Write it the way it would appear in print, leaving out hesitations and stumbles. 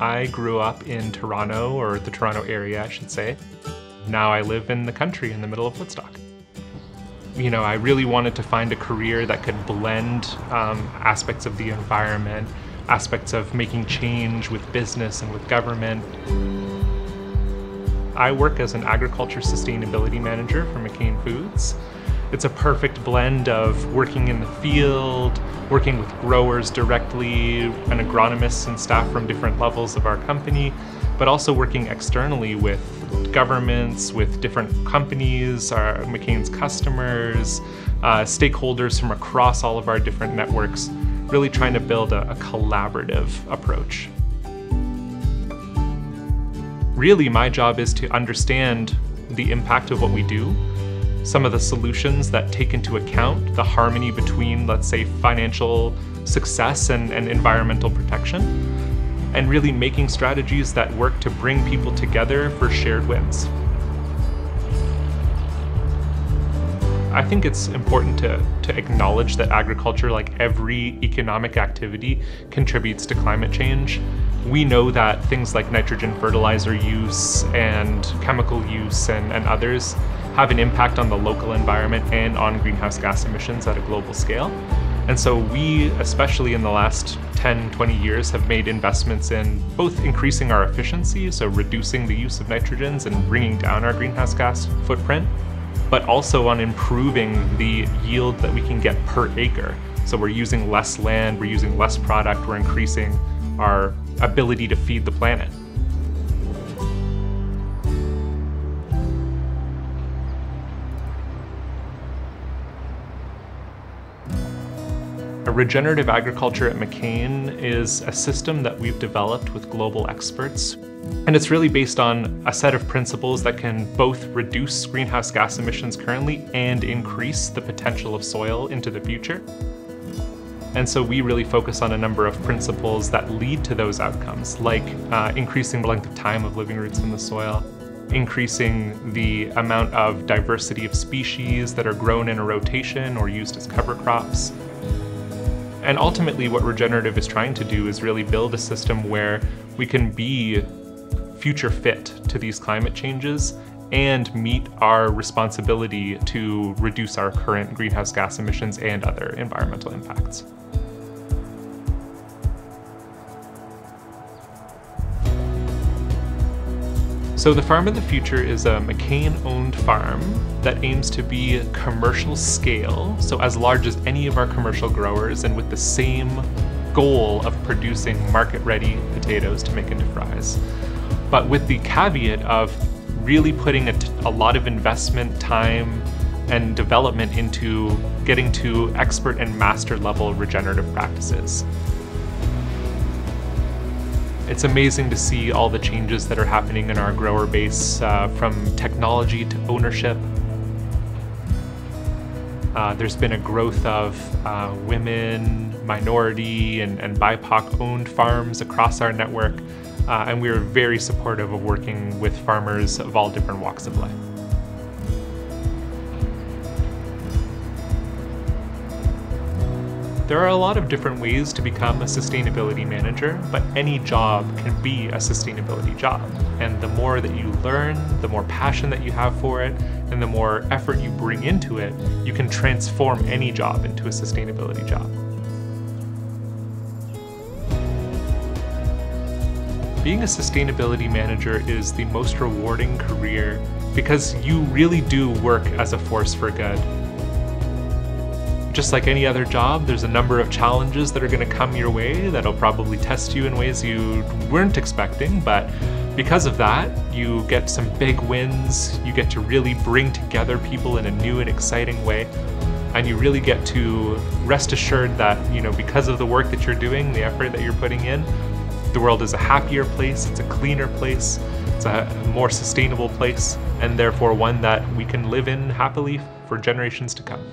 I grew up in Toronto, or the Toronto area, I should say. Now I live in the country in the middle of Woodstock. You know, I really wanted to find a career that could blend aspects of the environment, aspects of making change with business and with government. I work as an agriculture sustainability manager for McCain Foods. It's a perfect blend of working in the field, working with growers directly, and agronomists and staff from different levels of our company, but also working externally with governments, with different companies, our McCain's customers, stakeholders from across all of our different networks, really trying to build a collaborative approach. Really, my job is to understand the impact of what we do, some of the solutions that take into account the harmony between, let's say, financial success and environmental protection, and really making strategies that work to bring people together for shared wins. I think it's important to acknowledge that agriculture, like every economic activity, contributes to climate change. We know that things like nitrogen fertilizer use and chemical use and others have an impact on the local environment and on greenhouse gas emissions at a global scale. And so we, especially in the last 10, 20 years, have made investments in both increasing our efficiency, so reducing the use of nitrogens and bringing down our greenhouse gas footprint, but also on improving the yield that we can get per acre. So we're using less land, we're using less product, we're increasing our ability to feed the planet. Regenerative agriculture at McCain is a system that we've developed with global experts. And it's really based on a set of principles that can both reduce greenhouse gas emissions currently and increase the potential of soil into the future. And so we really focus on a number of principles that lead to those outcomes, like increasing the length of time of living roots in the soil, increasing the amount of diversity of species that are grown in a rotation or used as cover crops. And ultimately what regenerative is trying to do is really build a system where we can be future fit to these climate changes and meet our responsibility to reduce our current greenhouse gas emissions and other environmental impacts. So the Farm of the Future is a McCain-owned farm that aims to be commercial scale, so as large as any of our commercial growers, and with the same goal of producing market-ready potatoes to make into fries. But with the caveat of really putting a lot of investment, time, and development into getting to expert and master level regenerative practices. It's amazing to see all the changes that are happening in our grower base, from technology to ownership. There's been a growth of women, minority, and BIPOC-owned farms across our network, and we are very supportive of working with farmers of all different walks of life. There are a lot of different ways to become a sustainability manager, but any job can be a sustainability job. And the more that you learn, the more passion that you have for it, and the more effort you bring into it, you can transform any job into a sustainability job. Being a sustainability manager is the most rewarding career because you really do work as a force for good. Just like any other job, there's a number of challenges that are going to come your way that'll probably test you in ways you weren't expecting, but because of that, you get some big wins, you get to really bring together people in a new and exciting way, and you really get to rest assured that, you know, because of the work that you're doing, the effort that you're putting in, the world is a happier place, it's a cleaner place, it's a more sustainable place, and therefore one that we can live in happily for generations to come.